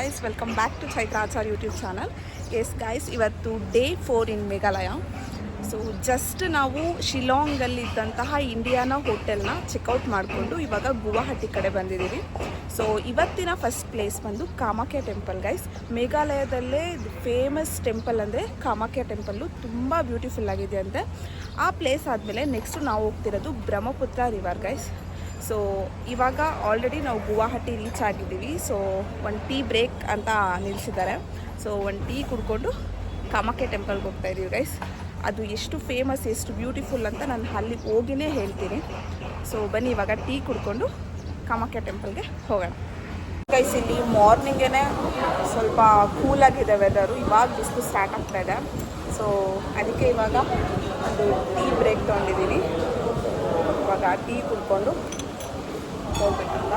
guys, welcome back to Chaitra Achar YouTube channel. Yes guys, ಇವತ್ತು day 4 ಇನ್ Meghalaya. So just ನಾವು ಶಿಲಾಂಗಲ್ಲಿದ್ದಂತಹ Indiana ಹೋಟೆಲ್ನ checkout ಮಾಡಿಕೊಂಡು ಇವಾಗ ಗುವಾಹಟಿ ಕಡೆ ಬಂದಿದ್ದೀವಿ. ಸೊ ಇವತ್ತಿನ ಫಸ್ಟ್ ಪ್ಲೇಸ್ ಬಂದು ಕಾಮಾಖ್ಯ ಟೆಂಪಲ್ ಗೈಸ್. ಮೇಘಾಲಯದಲ್ಲೇ ಫೇಮಸ್ ಟೆಂಪಲ್ ಅಂದರೆ ಕಾಮಾಖ್ಯ ಟೆಂಪಲ್ಲು ತುಂಬ ಬ್ಯೂಟಿಫುಲ್ ಆಗಿದೆ ಅಂತೆ. ಆ ಪ್ಲೇಸ್ ಆದಮೇಲೆ ನೆಕ್ಸ್ಟು ನಾವು ಹೋಗ್ತಿರೋದು ಬ್ರಹ್ಮಪುತ್ರ ರಿವರ್ ಗೈಸ್. ಸೊ ಇವಾಗ ಆಲ್ರೆಡಿ ನಾವು ಗುವಾಹಟಿ ರೀಚ್ ಆಗಿದ್ದೀವಿ. ಸೊ ಒಂದು ಟೀ ಬ್ರೇಕ್ ಅಂತ ನಿಲ್ಲಿಸಿದ್ದಾರೆ. ಸೊ ಒಂದು ಟೀ ಕುಡ್ಕೊಂಡು ಕಾಮಾಖ್ಯ ಟೆಂಪಲ್ಗೆ ಹೋಗ್ತಾಯಿದ್ದೀವಿ ಗೈಸ್. ಅದು ಎಷ್ಟು ಫೇಮಸ್, ಎಷ್ಟು ಬ್ಯೂಟಿಫುಲ್ ಅಂತ ನಾನು ಅಲ್ಲಿ ಹೋಗಿನೇ ಹೇಳ್ತೀನಿ. ಸೊ ಬನ್ನಿ ಇವಾಗ ಟೀ ಕುಡ್ಕೊಂಡು ಕಾಮಾಖ್ಯ ಟೆಂಪಲ್ಗೆ ಹೋಗೋಣ ಗೈಸ್. ಇಲ್ಲಿ ಮಾರ್ನಿಂಗೇ ಸ್ವಲ್ಪ ಕೂಲಾಗಿದೆ ವೆದರು, ಇವಾಗ ಬಿಸಿಲು ಸ್ಟಾರ್ಟ್ ಆಗ್ತಾಯಿದೆ. ಸೊ ಅದಕ್ಕೆ ಇವಾಗ ಒಂದು ಟೀ ಬ್ರೇಕ್ ತೊಗೊಂಡಿದ್ದೀನಿ. ಇವಾಗ ಟೀ ಕುಡ್ಕೊಂಡು ಹೋಗ್ಬೇಕಂತ.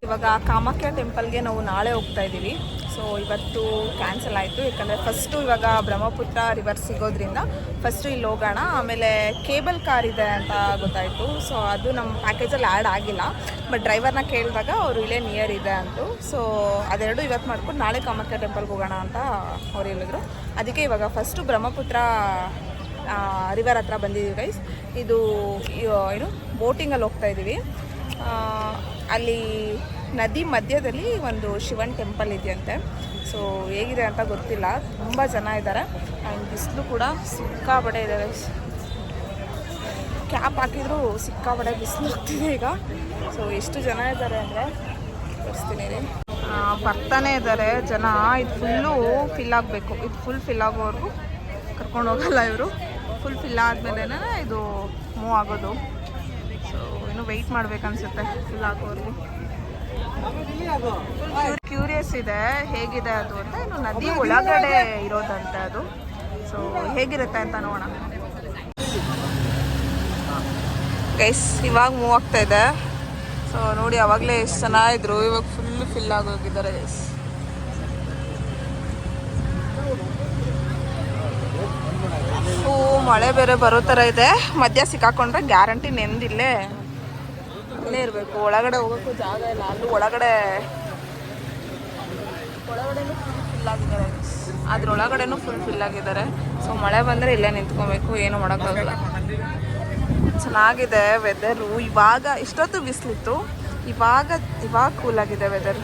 ಇವಾಗ ಕಾಮಾಖ್ಯ ಟೆಂಪಲ್ಗೆ ನಾವು ನಾಳೆ ಹೋಗ್ತಾ ಇದ್ದೀವಿ. ಸೊ ಇವತ್ತು ಕ್ಯಾನ್ಸಲ್ ಆಯಿತು, ಯಾಕಂದರೆ ಫಸ್ಟು ಇವಾಗ ಬ್ರಹ್ಮಪುತ್ರ ರಿವರ್ ಸಿಗೋದ್ರಿಂದ ಫಸ್ಟು ಇಲ್ಲಿ ಹೋಗೋಣ. ಆಮೇಲೆ ಕೇಬಲ್ ಕಾರ್ ಇದೆ ಅಂತ ಗೊತ್ತಾಯಿತು. ಸೊ ಅದು ನಮ್ಮ ಪ್ಯಾಕೇಜಲ್ಲಿ ಆ್ಯಡ್ ಆಗಿಲ್ಲ. ಬಟ್ ಡ್ರೈವರ್ನ ಕೇಳಿದಾಗ ಅವರು ಇಲ್ಲೇ ನಿಯರ್ ಇದೆ ಅಂತು. ಸೊ ಅದೆರಡು ಇವತ್ತು ಮಾಡ್ಕೊಂಡು ನಾಳೆ ಕಾಮಾಖ್ಯ ಟೆಂಪಲ್ಗೆ ಹೋಗೋಣ ಅಂತ ಅವ್ರು ಹೇಳಿದ್ರು. ಅದಕ್ಕೆ ಇವಾಗ ಫಸ್ಟು ಬ್ರಹ್ಮಪುತ್ರ ರಿವರ್ ಹತ್ರ ಬಂದಿದ್ದೀವಿ ಗೈಸ್. ಇದು ಏನು ಬೋಟಿಂಗಲ್ಲಿ ಹೋಗ್ತಾ ಇದ್ದೀವಿ. ಅಲ್ಲಿ ನದಿ ಮಧ್ಯದಲ್ಲಿ ಒಂದು ಶಿವನ್ ಟೆಂಪಲ್ ಇದೆಯಂತೆ. ಸೊ ಹೇಗಿದೆ ಅಂತ ಗೊತ್ತಿಲ್ಲ, ತುಂಬ ಜನ ಇದ್ದಾರೆ. ಆ್ಯಂಡ್ ಬಿಸಿಲು ಕೂಡ ಸಿಕ್ಕಾಬಡೆ ಇದೆ ಗೈಸ್. ಕ್ಯಾಪ್ ಹಾಕಿದ್ರು ಸಿಕ್ಕಾಬಡೆ ಬಿಸಿಲು ಹೋಗ್ತಿದೆ ಈಗ. ಸೊ ಎಷ್ಟು ಜನ ಇದ್ದಾರೆ ಅಂದರೆ ತೋರಿಸ್ತೀನಿ ರೀ. ಬರ್ತಾನೆ ಇದ್ದಾರೆ ಜನ. ಇದು ಫುಲ್ಲು ಫಿಲ್ ಆಗಬೇಕು. ಇದು ಫುಲ್ ಫಿಲ್ ಆಗೋವರೆಗೂ ಕರ್ಕೊಂಡು ಹೋಗಲ್ಲ ಇವರು. ಫುಲ್ ಫಿಲ್ ಆದಮೇಲೆ ಇದು ಮೂವ್ ಆಗೋದು. ಸೊ ಇನ್ನು ವೆಯ್ಟ್ ಮಾಡ್ಬೇಕನ್ಸುತ್ತೆ ಫಿಲ್ ಆಗೋವರೆಗೂ. ಕ್ಯೂರಿಯಸ್ ಇದೆ ಹೇಗಿದೆ ಅದು ಅಂತ. ಇನ್ನು ನದಿ ಒಳಗಡೆ ಇರೋದಂತೆ ಅದು. ಸೊ ಹೇಗಿರುತ್ತೆ ಅಂತ ನೋಡೋಣ ಗೈಸ್. ಇವಾಗ ಮೂವ್ ಆಗ್ತಾ ಇದೆ. ಸೊ ನೋಡಿ, ಅವಾಗಲೇ ಎಷ್ಟು ಜನ ಇದ್ರು, ಇವಾಗ ಫುಲ್ ಫಿಲ್ ಆಗೋಗಿದ್ದಾರೆ ಗೈಸ್. ಮಳೆ ಬೇರೆ ಬರೋ ಥರ ಇದೆ. ಮಧ್ಯ ಸಿಕ್ಕಾಕೊಂಡ್ರೆ ಗ್ಯಾರಂಟಿ ನೆಂದಿಲ್ಲೇ ಇಲ್ಲೇ ಇರಬೇಕು. ಒಳಗಡೆ ಹೋಗೋಕ್ಕೂ ಜಾಗ ಇಲ್ಲ. ಅಲ್ಲೂ ಒಳಗಡೆನೂ ಫುಲ್ ಫಿಲ್ ಆಗಿದ್ದಾರೆ. ಅದ್ರೊಳಗಡೆನೂ ಫುಲ್ ಫಿಲ್ ಆಗಿದ್ದಾರೆ. ಸೊ ಮಳೆ ಬಂದರೆ ಇಲ್ಲೇ ನಿಂತ್ಕೊಬೇಕು, ಏನು ಮಾಡೋಕ್ಕಾಗಲ್ಲ. ಚೆನ್ನಾಗಿದೆ ವೆದರು. ಇವಾಗ ಇಷ್ಟೊತ್ತು ಬಿಸಿಲಿತ್ತು, ಇವಾಗ ಕೂಲಾಗಿದೆ ವೆದರ್.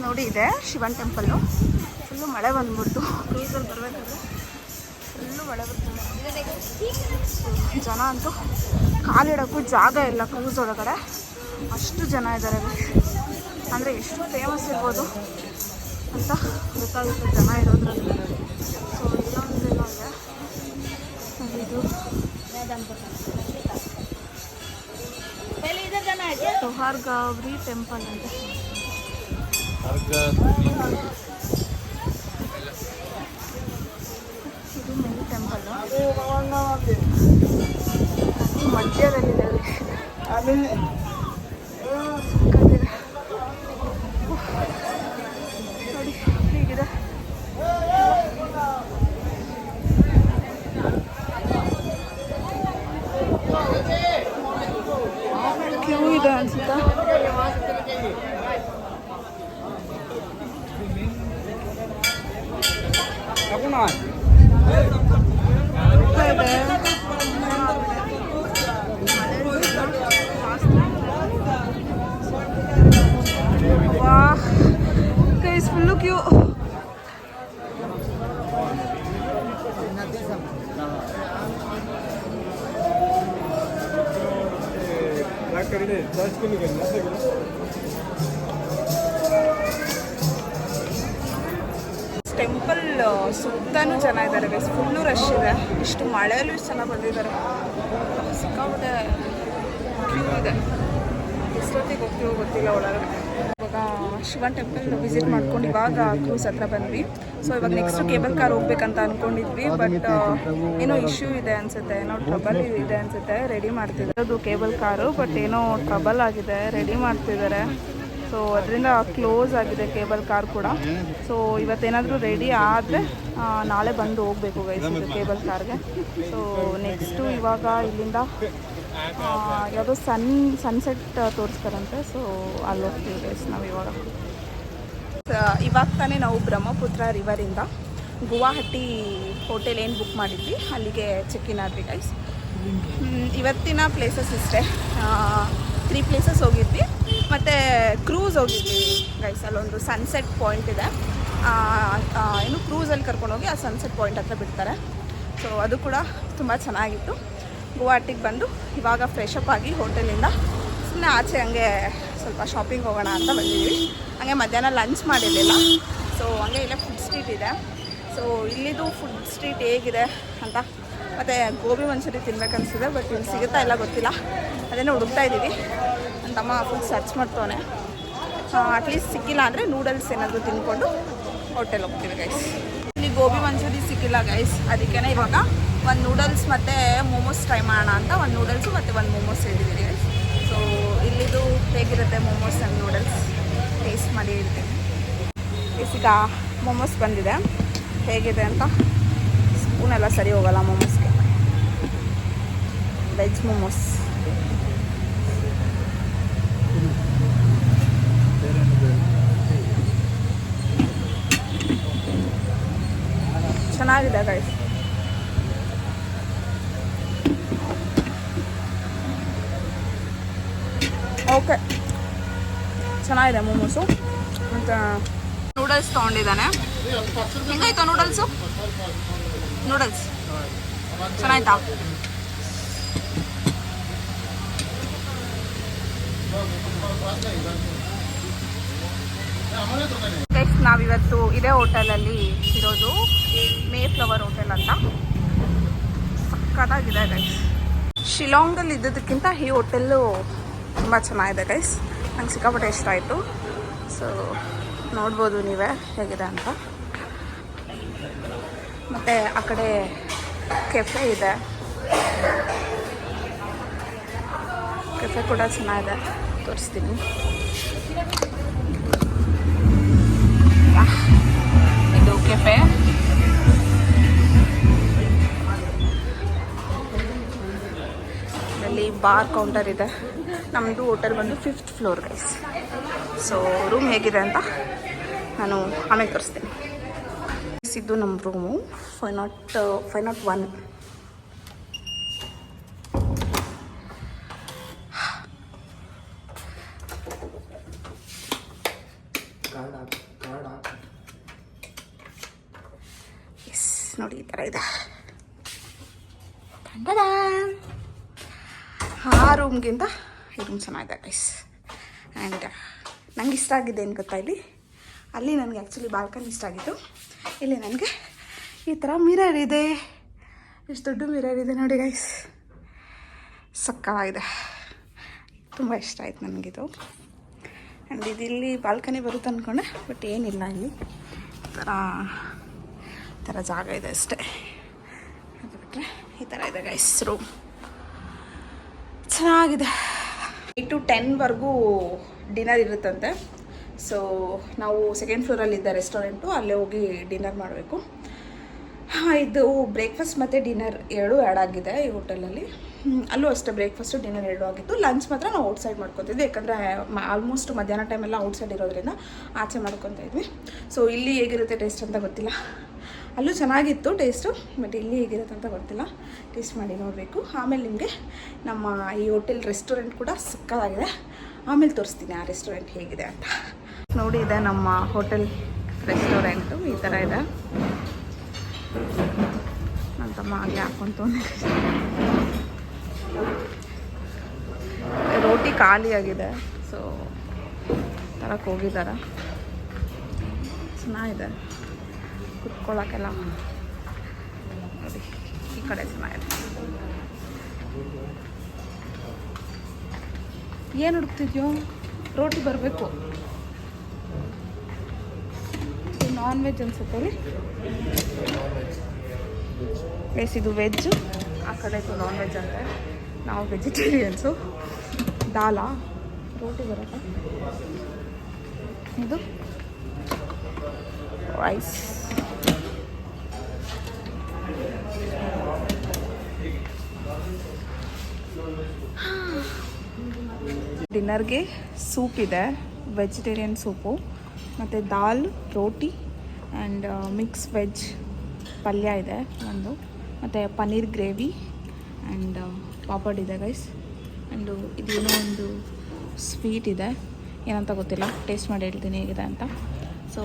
ನೋಡಿ, ಇದೆ ಶಿವನ್ ಟೆಂಪಲ್ಲು. ಫುಲ್ಲು ಮಳೆ ಬಂದ್ಬಿಟ್ಟು ಕ್ರೂಸಲ್ಲಿ ಬರಬೇಕಾದ್ರೆ ಫುಲ್ಲು ಮಳೆ ಬರ್ತಿದೆ. ಜನ ಅಂತೂ ಕಾಲಿಡೋಕ್ಕೂ ಜಾಗ ಇಲ್ಲ ಕ್ರೂಸ್ ಒಳಗಡೆ, ಅಷ್ಟು ಜನ ಇದ್ದಾರೆ. ಅಂದರೆ ಎಷ್ಟು ಫೇಮಸ್ ಇರ್ಬೋದು ಅಂತ ಗೊತ್ತಾಗುತ್ತೆ ಜನ ಇರೋದ್ರಲ್ಲಿ. ಸೊ ಇಲ್ಲೊಂದು ಇದು ಸೋಹಾರ್ ಗೌರಿ ಟೆಂಪಲ್ ಅಂತ. ಇದು ಮೇನ್ ಟೆಂಪಲ್ ಮಧ್ಯದಲ್ಲಿದೆ. ನೋಡಿ ಹೀಗಿದೆ. ಕ್ಯೂ ಇದೆ ಅನ್ಸುತ್ತಾ. Full Q. ಟೆಂಪಲ್ ಸುತ್ತನೂ ಜನ ಇದ್ದಾರೆ ಗೈಸ್. ಫುಲ್ಲು ರಶ್ ಇದೆ. ಇಷ್ಟು ಮಳೆಯಲ್ಲೂ ಇಷ್ಟು ಜನ ಬಂದಿದ್ದಾರೆ. ಸಿಕ್ಕಾಬಿಟ್ಟೆ ಕ್ಯೂ ಇದೆ. ಎಷ್ಟೊತ್ತಿಗೆ ಹೋಗ್ತೀವೋ ಗೊತ್ತಿಲ್ಲ ಒಳಗಡೆ. ಇವಾಗ ಶಿವನ್ ಟೆಂಪಲ್ ವಿಸಿಟ್ ಮಾಡ್ಕೊಂಡು ಇವಾಗ ಕ್ರೂಸ್ ಹತ್ರ ಬಂದ್ವಿ. ಸೊ ಇವಾಗ ನೆಕ್ಸ್ಟ್ ಕೇಬಲ್ ಕಾರ್ ಹೋಗ್ಬೇಕಂತ ಅಂದ್ಕೊಂಡಿದ್ವಿ, ಬಟ್ ಏನೋ ಇಶ್ಯೂ ಇದೆ ಅನಿಸುತ್ತೆ, ಏನೋ ಟ್ರಬಲ್ ಇದೆ ಅನಿಸುತ್ತೆ. ರೆಡಿ ಮಾಡ್ತಿದ್ದಾರೆ ಅದು ಕೇಬಲ್ ಕಾರು, ಬಟ್ ಏನೋ ಟ್ರಬಲ್ ಆಗಿದೆ, ರೆಡಿ ಮಾಡ್ತಿದ್ದಾರೆ. ಸೊ ಅದರಿಂದ ಕ್ಲೋಸ್ ಆಗಿದೆ ಕೇಬಲ್ ಕಾರ್ ಕೂಡ. ಸೊ ಇವತ್ತೇನಾದರೂ ರೆಡಿ ಆದರೆ ನಾಳೆ ಬಂದು ಹೋಗಬೇಕು ಗೈಸ್ ಇದು ಕೇಬಲ್ ಕಾರ್ಗೆ. ಸೊ ನೆಕ್ಸ್ಟು ಇವಾಗ ಇಲ್ಲಿಂದ ಯಾವುದೋ ಸನ್ಸೆಟ್ ತೋರಿಸ್ತಾರಂತೆ. ಸೊ ಅಲ್ಲಿ ಹೋಗ್ತೀವಿ ಗೈಸ್ ನಾವು ಇವಾಗ ತಾನೇ ನಾವು ಬ್ರಹ್ಮಪುತ್ರ ರಿವರಿಂದ ಗುವಾಹಟಿ ಹೋಟೆಲ್ ಏನು ಬುಕ್ ಮಾಡಿದ್ವಿ ಅಲ್ಲಿಗೆ ಚೆಕ್ ಇನ್ ಆದ್ವಿ ಗೈಸ್. ಇವತ್ತಿನ ಪ್ಲೇಸಸ್ ಇಷ್ಟೇ, 3 ಪ್ಲೇಸಸ್ ಹೋಗಿದ್ವಿ ಮತ್ತು ಕ್ರೂಸ್ ಹೋಗಿದ್ವಿ ಗೈಸ್. ಅಲ್ಲೊಂದು ಸನ್ಸೆಟ್ ಪಾಯಿಂಟ್ ಇದೆ, ಏನು ಕ್ರೂಸಲ್ಲಿ ಕರ್ಕೊಂಡೋಗಿ ಆ ಸನ್ಸೆಟ್ ಪಾಯಿಂಟ್ ಹತ್ರ ಬಿಡ್ತಾರೆ. ಸೊ ಅದು ಕೂಡ ತುಂಬ ಚೆನ್ನಾಗಿತ್ತು. ಗುವಾಹಟಿಗೆ ಬಂದು ಇವಾಗ ಫ್ರೆಶಪ್ ಆಗಿ ಹೋಟೆಲಿಂದ ಸುಮ್ಮನೆ ಆಚೆ ಹಂಗೆ ಸ್ವಲ್ಪ ಶಾಪಿಂಗ್ ಹೋಗೋಣ ಅಂತ ಬಂದಿದ್ವಿ. ಹಾಗೆ ಮಧ್ಯಾಹ್ನ ಲಂಚ್ ಮಾಡಿರಲಿಲ್ಲ, ಸೊ ಹಂಗೆ ಇಲ್ಲೇ ಫುಡ್ ಸ್ಟ್ರೀಟ್ ಇದೆ. ಸೊ ಇಲ್ಲಿದು ಫುಡ್ ಸ್ಟ್ರೀಟ್ ಹೇಗಿದೆ ಅಂತ ಮತ್ತು ಗೋಬಿ ಮಂಚೂರಿ ತಿನ್ಬೇಕನ್ಸಿದೆ, ಬಟ್ ಇಲ್ಲಿ ಸಿಗುತ್ತಾ ಇಲ್ಲ ಗೊತ್ತಿಲ್ಲ, ಅದೇನೋ ಹುಡುಕ್ತಾ ಇದ್ದೀವಿ. ನನ್ನ ತಮ್ಮ ಫುಡ್ ಸರ್ಚ್ ಮಾಡ್ತವನೆ. ಅಟ್ಲೀಸ್ಟ್ ಸಿಕ್ಕಿಲ್ಲ ಅಂದರೆ ನೂಡಲ್ಸ್ ಏನಾದರೂ ತಿಂದ್ಕೊಂಡು ಹೋಟೆಲ್ ಹೋಗ್ತೀವಿ ಗೈಸ್. ಇಲ್ಲಿ ಗೋಬಿ ಮಂಚೂರಿ ಸಿಕ್ಕಿಲ್ಲ ಗೈಸ್, ಅದಕ್ಕೇ ಇವಾಗ ಒಂದು ನೂಡಲ್ಸ್ ಮತ್ತು ಮೋಮೋಸ್ ಟ್ರೈ ಮಾಡೋಣ ಅಂತ ಒಂದು ನೂಡಲ್ಸು ಮತ್ತು ಒಂದು ಮೋಮೋಸ್ ಹೇಳಿದ್ದೀವಿ ಗೈಸ್. ಸೊ ಇಲ್ಲಿದು ಹೇಗಿರುತ್ತೆ ಮೋಮೋಸ್ ಆ್ಯಂಡ್ ನೂಡಲ್ಸ್ ಟೇಸ್ಟ್ ಮಾಡಿ ಹೇಳ್ತೀನಿ. ಈಗ ಮೋಮೋಸ್ ಬಂದಿದೆ, ಹೇಗಿದೆ ಅಂತ. ಸ್ಪೂನೆಲ್ಲ ಸರಿ ಹೋಗಲ್ಲ ಮೋಮೋಸ್ಗೆ. ವೆಜ್ ಮೋಮೋಸ್ ಚೆನ್ನಾಗಿದೆ ಗೈಸ್. ಓಕೆ, ಚೆನ್ನಾಗಿದೆ ಮೋಮೋಸು. ಮತ್ತು ನೂಡಲ್ಸ್ ತೊಗೊಂಡಿದ್ದಾನೆ. ಹೆಂಗಾಯ್ತು ನೂಡಲ್ಸು? ನೂಡಲ್ಸ್ ಚೆನ್ನಾಯ್ತಾ? ನೆಕ್ಸ್ಟ್ ನಾವಿವತ್ತು ಇದೇ ಹೋಟೆಲಲ್ಲಿ ಇರೋದು, ಮೇ ಫ್ಲವರ್ ಹೋಟೆಲ್ ಅಂತ. ಸಕ್ಕತ್ತಾಗಿದೆ ಗೈಸ್. ಶಿಲಾಂಗಲ್ಲಿ ಇದ್ದದಕ್ಕಿಂತ ಈ ಹೋಟೆಲ್ಲು ತುಂಬ ಚೆನ್ನಾಗಿದೆ ಗೈಸ್. ನಂಗೆ ಸಿಕ್ಕಾಪಟ್ಟೆ ಇಷ್ಟ ಆಯಿತು. ಸೊ ನೋಡ್ಬೋದು ನೀವೇ ಹೇಗಿದೆ ಅಂತ. ಮತ್ತು ಆ ಕಡೆ ಕೆಫೆ ಇದೆ, ಕೆಫೆ ಕೂಡ ಚೆನ್ನಾಗಿದೆ, ತೋರಿಸ್ತೀನಿ. ಇದು ಕೆಫೆ. ಅಲ್ಲಿ ಬಾರ್ ಕೌಂಟರ್ ಇದೆ. ನಮ್ಮದು ಹೋಟೆಲ್ ಬಂದು 5th floor guys. So room ಹೇಗಿದೆ ಅಂತ ನಾನು ಆಮೇಲೆ ತೋರಿಸ್ತೀನಿ. ಇದು ನಮ್ಮ ರೂಮು 501. ಎಸ್ ನೋಡಿ ಈ ಥರ ಇದೆ. ಆ ರೂಮ್ಗಿಂತ ಈ ರೂಮ್ ಚೆನ್ನಾಗಿದೆ ಗೈಸ್. ಆ್ಯಂಡ್ ನಂಗೆ ಇಷ್ಟ ಆಗಿದೆ ಏನು ಗೊತ್ತಾ, ಅಲ್ಲಿ ನನಗೆ ಆ್ಯಕ್ಚುಲಿ ಬಾಲ್ಕನಿ ಇಷ್ಟ ಆಗಿತ್ತು. ಇಲ್ಲಿ ನನಗೆ ಈ ಥರ ಮಿರರ್ ಇದೆ, ಎಷ್ಟು ದೊಡ್ಡ ಮಿರರ್ ಇದೆ ನೋಡಿ ಗೈಸ್, ಸಕ್ಕತ್ತಾಗಿದೆ. ತುಂಬ ಇಷ್ಟ ಆಯ್ತು ನನಗಿದು. ಆ್ಯಂಡ್ ಇಲ್ಲಿ ಬಾಲ್ಕನಿ ಬರುತ್ತೆ ಅಂದ್ಕೊಂಡೆ, ಬಟ್ ಏನಿಲ್ಲ, ಇಲ್ಲಿ ಈ ಥರ ಜಾಗ ಇದೆ ಅಷ್ಟೇ. ಅದು ಬಿಟ್ಟರೆ ಈ ಥರ ಇದೆ ಗೈಸ್ ರೂಮ್, ಚೆನ್ನಾಗಿದೆ. 8 to 10ವರೆಗೂ ಡಿನ್ನರ್ ಇರುತ್ತಂತೆ. ಸೊ ನಾವು 2nd ಫ್ಲೋರಲ್ಲಿದ್ದ ರೆಸ್ಟೋರೆಂಟು, ಅಲ್ಲೇ ಹೋಗಿ ಡಿನ್ನರ್ ಮಾಡಬೇಕು. ಇದು ಬ್ರೇಕ್ಫಾಸ್ಟ್ ಮತ್ತು ಡಿನ್ನರ್ 2 ಆ್ಯಡ್ ಆಗಿದೆ ಈ ಹೋಟೆಲಲ್ಲಿ. ಅಲ್ಲೂ ಅಷ್ಟೇ ಬ್ರೇಕ್ಫಾಸ್ಟು ಡಿನ್ನರ್ 2 ಆಗಿತ್ತು. ಲಂಚ್ ಮಾತ್ರ ನಾವು ಔಟ್ಸೈಡ್ ಮಾಡ್ಕೊತಿದ್ವಿ, ಯಾಕಂದರೆ ಆಲ್ಮೋಸ್ಟ್ ಮಧ್ಯಾಹ್ನ ಟೈಮೆಲ್ಲ ಔಟ್ಸೈಡ್ ಇರೋದ್ರಿಂದ ಆಚೆ ಮಾಡ್ಕೊತಾ ಇದ್ವಿ. ಸೊ ಇಲ್ಲಿ ಹೇಗಿರುತ್ತೆ ಟೇಸ್ಟ್ ಅಂತ ಗೊತ್ತಿಲ್ಲ. ಅಲ್ಲೂ ಚೆನ್ನಾಗಿತ್ತು ಟೇಸ್ಟು, ಬಟ್ ಇಲ್ಲಿ ಹೇಗಿರುತ್ತೆ ಅಂತ ಗೊತ್ತಿಲ್ಲ. ಟೇಸ್ಟ್ ಮಾಡಿ ನೋಡಬೇಕು. ಆಮೇಲೆ ನಿಮಗೆ ನಮ್ಮ ಈ ಹೋಟೆಲ್ ರೆಸ್ಟೋರೆಂಟ್ ಕೂಡ ಸಕ್ಕತ್ತಾಗಿದೆ, ಆಮೇಲೆ ತೋರಿಸ್ತೀನಿ ಆ ರೆಸ್ಟೋರೆಂಟ್ ಹೇಗಿದೆ ಅಂತ. ನೋಡಿ, ಇದೆ ನಮ್ಮ ಹೋಟೆಲ್ ರೆಸ್ಟೋರೆಂಟು, ಈ ಥರ ಇದೆ. ನನ್ನ ತಮ್ಮ ಹಾಗೆ ಹಾಕ್ಕೊಂತು. ರೋಟಿ ಖಾಲಿಯಾಗಿದೆ, ಸೊ ತರಕ್ಕೆ ಹೋಗಿದ್ದಾರೆ. ಚೆನ್ನಾಗಿದೆ ಕುತ್ಕೊಳ್ಳೋಕ್ಕೆಲ್ಲ. ನೋಡಿ ಈ ಕಡೆ ಚೆನ್ನಾಗಿದೆ. ಏನು ಹುಡುಕ್ತಿದ್ಯೋ? ರೋಟಿ ಬರಬೇಕು. ನಾನ್ ವೆಜ್ ಅನ್ಸುತ್ತೆ ರೀ. ಪ್ಲೇಸ್ ಇದು ವೆಜ್ಜು, ಆ ಕಡೆ ನಾನ್ ವೆಜ್ ಅಂತ. ನಾವು ವೆಜಿಟೇರಿಯನ್ಸು. ದಾಲಾ ರೋಟಿ ಬರುತ್ತೆ, ಇದು ರೈಸ್. ಡಿನ್ನರ್ಗೆ ಸೂಪ್ ಇದೆ, ವೆಜಿಟೇರಿಯನ್ ಸೂಪು, ಮತ್ತು ದಾಲ್, ರೋಟಿ ಆ್ಯಂಡ್ ಮಿಕ್ಸ್ ವೆಜ್ ಪಲ್ಯ ಇದೆ ಒಂದು, ಮತ್ತು ಪನ್ನೀರ್ ಗ್ರೇವಿ ಆ್ಯಂಡ್ ಪಾಪಡ್ ಇದೆ ಗೈಸ್. ಆ್ಯಂಡು ಇದೇನೋ ಒಂದು ಸ್ವೀಟ್ ಇದೆ, ಏನಂತ ಗೊತ್ತಿಲ್ಲ, ಟೇಸ್ಟ್ ಮಾಡಿ ಹೇಳ್ತೀನಿ ಹೇಗಿದೆ ಅಂತ. ಸೊ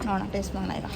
ನೋಡೋಣ, ಟೇಸ್ಟ್ ಮಾಡೋಣ ಈಗ.